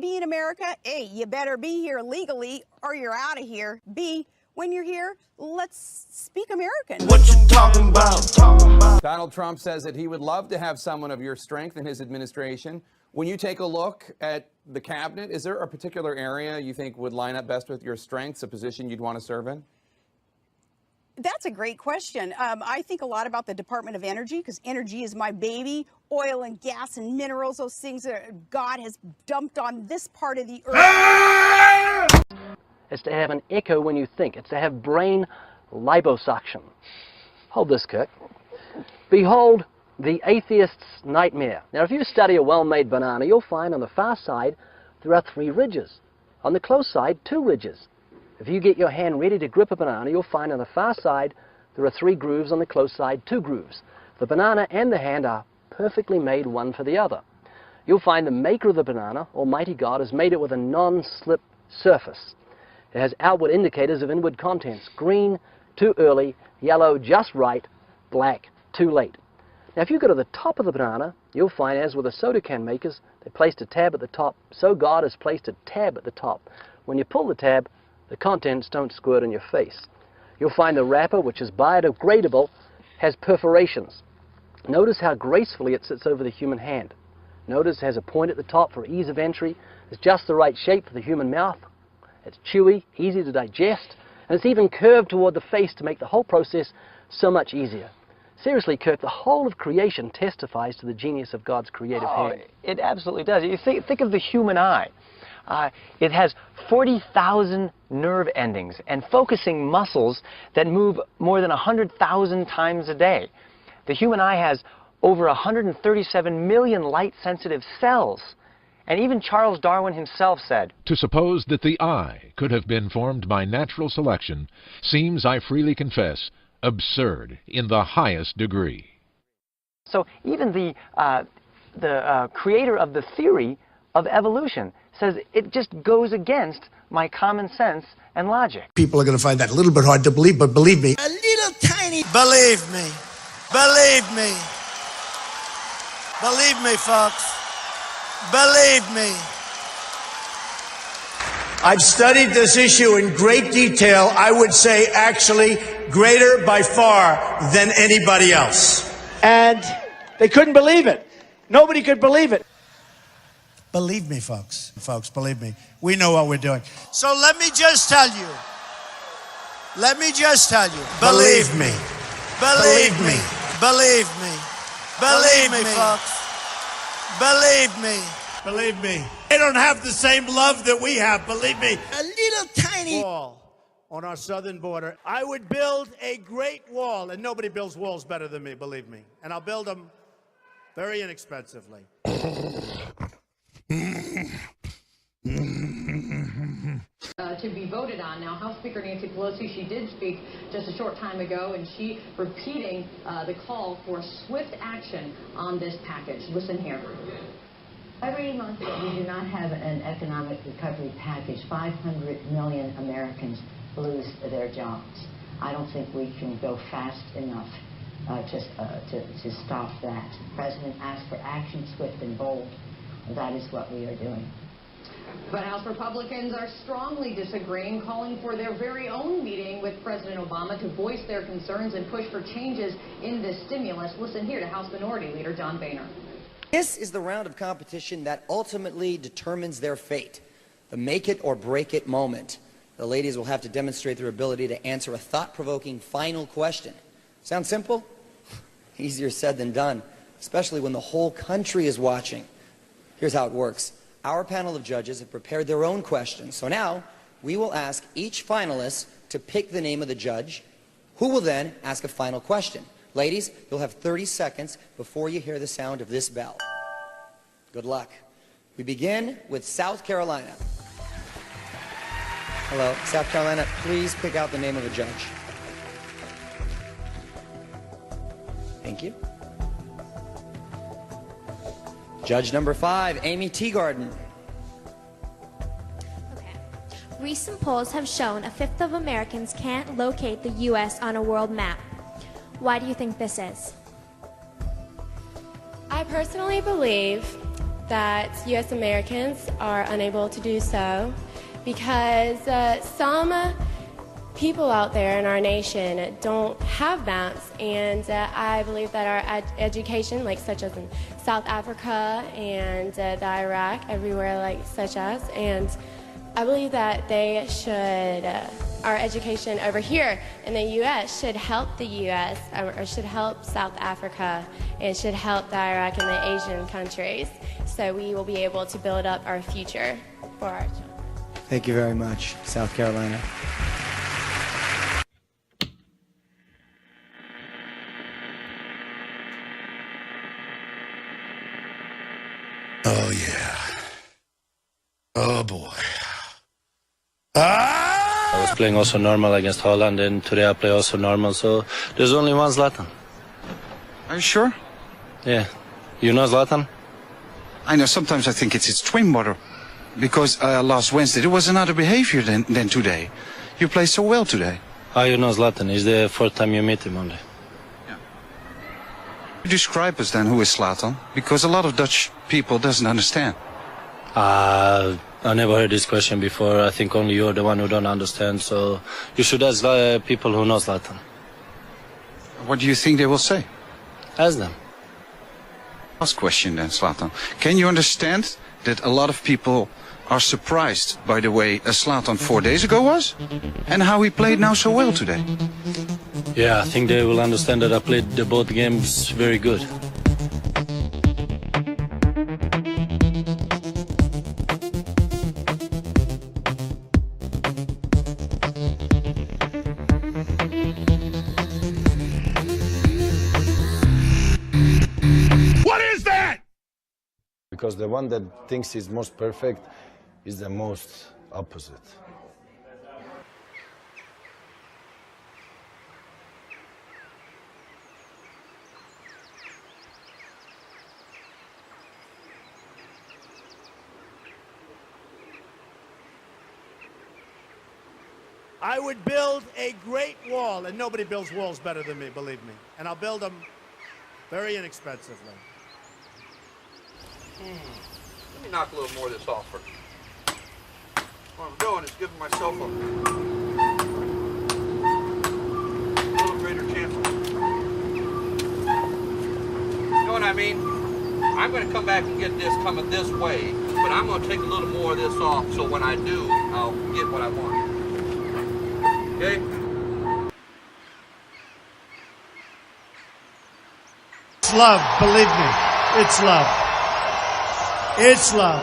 be in America? A, you better be here legally or you're out of here. B, when you're here, let's speak American. What you talking about? Donald Trump says that he would love to have someone of your strength in his administration. When you take a look at the cabinet, is there a particular area you think would line up best with your strengths, a position you'd want to serve in? That's a great question. I think a lot about the Department of Energy, because energy is my baby. Oil and gas and minerals, those things that God has dumped on this part of the earth. It's to have an echo when you think. It's to have brain liposuction. Hold this, Kirk. Behold the atheist's nightmare. Now, if you study a well-made banana, you'll find on the far side there are 3 ridges. On the close side, 2 ridges. If you get your hand ready to grip a banana, you'll find on the far side there are 3 grooves, on the close side 2 grooves. The banana and the hand are perfectly made one for the other. You'll find the maker of the banana, Almighty God, has made it with a non-slip surface. It has outward indicators of inward contents: green, too early; yellow, just right; black, too late. Now, if you go to the top of the banana, you'll find, as with the soda can makers, they placed a tab at the top. So God has placed a tab at the top. When you pull the tab, the contents don't squirt in your face. You'll find the wrapper, which is biodegradable, has perforations. Notice how gracefully it sits over the human hand. Notice it has a point at the top for ease of entry. It's just the right shape for the human mouth. It's chewy, easy to digest, and it's even curved toward the face to make the whole process so much easier. Seriously, Kirk, the whole of creation testifies to the genius of God's creative hand. It absolutely does. You think of the human eye. It has 40,000 nerve endings and focusing muscles that move more than 100,000 times a day. The human eye has over 137 million light-sensitive cells. And even Charles Darwin himself said, "To suppose that the eye could have been formed by natural selection seems, I freely confess, absurd in the highest degree." So even the creator of the theory of evolution says it just goes against my common sense and logic. People are going to find that a little bit hard to believe, but believe me, a little tiny. Believe me. Believe me. Believe me, folks. Believe me. I've studied this issue in great detail. I would say actually greater by far than anybody else. And they couldn't believe it. Nobody could believe it. Believe me, folks. Folks, believe me. We know what we're doing. So let me just tell you. Let me just tell you. Believe me. Believe me. Believe me. Believe me, folks. Believe me. Believe me. They don't have the same love that we have, believe me. A little tiny wall on our southern border. I would build a great wall, and nobody builds walls better than me, believe me. And I'll build them very inexpensively. To be voted on. Now, House Speaker Nancy Pelosi, she did speak just a short time ago, and she repeating the call for swift action on this package. Listen here. Every month that we do not have an economic recovery package, 500 million Americans lose their jobs. I don't think we can go fast enough to stop that. The President asked for action, swift and bold. That is what we are doing. But House Republicans are strongly disagreeing, calling for their very own meeting with President Obama to voice their concerns and push for changes in this stimulus. Listen here to House Minority Leader John Boehner. This is the round of competition that ultimately determines their fate, the make-it-or-break-it moment. The ladies will have to demonstrate their ability to answer a thought-provoking final question. Sound simple? Easier said than done, especially when the whole country is watching. Here's how it works. Our panel of judges have prepared their own questions. So now, we will ask each finalist to pick the name of the judge, who will then ask a final question. Ladies, you'll have 30 seconds before you hear the sound of this bell. Good luck. We begin with South Carolina. Hello, South Carolina, please pick out the name of a judge. Thank you. Judge number 5, Amy Teagarden. Okay. Recent polls have shown a fifth of Americans can't locate the U.S. on a world map. Why do you think this is? I personally believe that U.S. Americans are unable to do so because some people out there in our nation don't have maps, and I believe that our education, like such as in South Africa and the Iraq, everywhere like such as, and I believe that they should, our education over here in the U.S. should help the U.S. or should help South Africa and should help the Iraq and the Asian countries, so we will be able to build up our future for our children. Thank you very much, South Carolina. Oh, yeah. Oh, boy. Ah! I was playing also normal against Holland, and today I play also normal, so there's only one Zlatan. Are you sure? Yeah. You know Zlatan? I know, sometimes I think it's his twin brother. Because last Wednesday there was another behavior than today. You played so well today. How you know Zlatan? It's the fourth time you meet him only. Describe us then, who is Zlatan? Because a lot of Dutch people doesn't understand. I never heard this question before. I think only you're the one who don't understand, so you should ask people who know Zlatan. What do you think they will say? Ask them. Last question then, Zlatan. Can you understand that a lot of people are surprised by the way Zlatan 4 days ago was? And how he played now so well today? Yeah, I think they will understand that I played the both games very good. What is that? Because the one that thinks he's most perfect is the most opposite. I would build a great wall, and nobody builds walls better than me, believe me. And I'll build them very inexpensively. Let me knock a little more of this off first. What I'm doing is giving myself a little greater chance. You know what I mean? I'm going to come back and get this coming this way, but I'm going to take a little more of this off so when I do, I'll get what I want. Okay? It's love, believe me. It's love. It's love.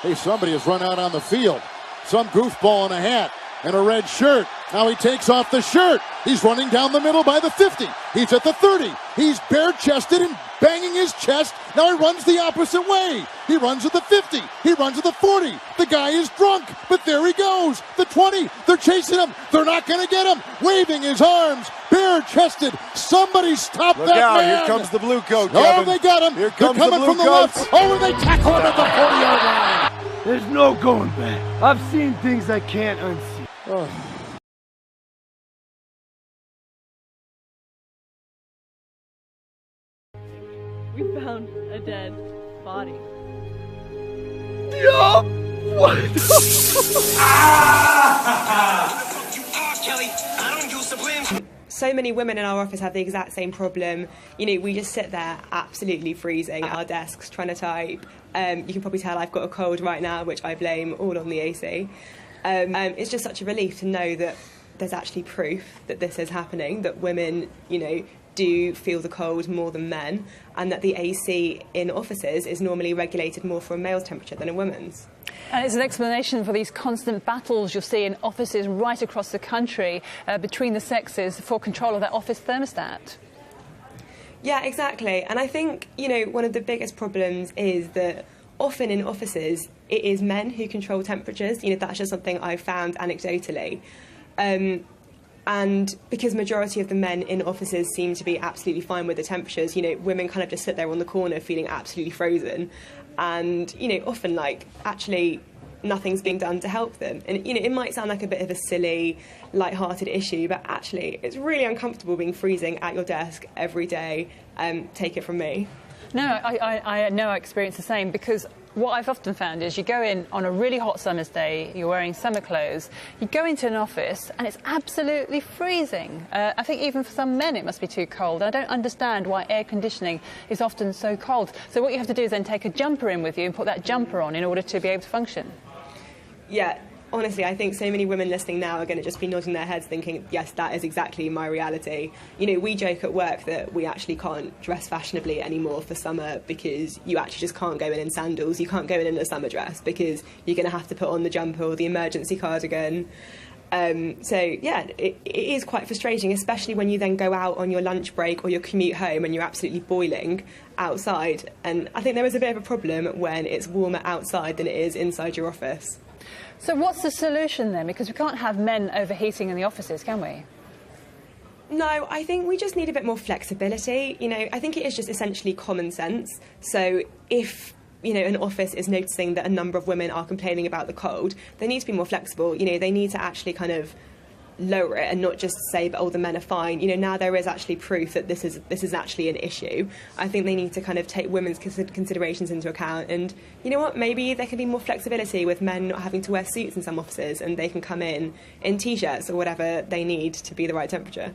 Hey, somebody has run out on the field. Some goofball in a hat and a red shirt. Now he takes off the shirt. He's running down the middle by the 50. He's at the 30. He's bare-chested and banging his chest. Now he runs the opposite way. He runs at the 50. He runs at the 40. The guy is drunk, but there he goes. The 20. They're chasing him. They're not going to get him. Waving his arms, bare-chested. Somebody stop Look that out, man. here comes the blue coat, Oh, Kevin. they got him. Here They're comes coming the from blue the coats. left. Oh, and they tackle him at the 40-yard line. There's no going back. I've seen things I can't unsee. Oh. We found a dead body. Yup! What? So many women in our office have the exact same problem. You know, we just sit there absolutely freezing at our desks trying to type. You can probably tell I've got a cold right now, which I blame all on the AC. It's just such a relief to know that there's actually proof that this is happening, that women, you know, do feel the cold more than men, and that the AC in offices is normally regulated more for a male's temperature than a woman's. And it's an explanation for these constant battles you'll see in offices right across the country between the sexes for control of their office thermostat. Yeah, exactly. And I think, you know, one of the biggest problems is that often in offices it is men who control temperatures. You know, that's just something I've found anecdotally. And because majority of the men in offices seem to be absolutely fine with the temperatures, you know, women kind of just sit there on the corner feeling absolutely frozen. And, you know, often, like, actually nothing's being done to help them. And, you know, it might sound like a bit of a silly, light-hearted issue, but actually it's really uncomfortable being freezing at your desk every day. Take it from me. No, I know I experience the same, because what I've often found is you go in on a really hot summer's day, you're wearing summer clothes, you go into an office and it's absolutely freezing. I think even for some men it must be too cold. I don't understand why air conditioning is often so cold. So what you have to do is then take a jumper in with you and put that jumper on in order to be able to function. Yeah. Honestly, I think so many women listening now are going to just be nodding their heads thinking, yes, that is exactly my reality. You know, we joke at work that we actually can't dress fashionably anymore for summer because you actually just can't go in sandals. You can't go in a summer dress because you're going to have to put on the jumper or the emergency cardigan. So, yeah, it is quite frustrating, especially when you then go out on your lunch break or your commute home and you're absolutely boiling outside. And I think there is a bit of a problem when it's warmer outside than it is inside your office. So what's the solution then? Because we can't have men overheating in the offices, can we? No, I think we just need a bit more flexibility. You know, I think it is just essentially common sense. So if, you know, an office is noticing that a number of women are complaining about the cold, they need to be more flexible. You know, they need to actually kind of lower it and not just say, oh, the men are fine. You know, now there is actually proof that this is actually an issue. I think they need to kind of take women's considerations into account, and you know what, maybe there can be more flexibility with men not having to wear suits in some offices and they can come in t-shirts or whatever they need to be the right temperature.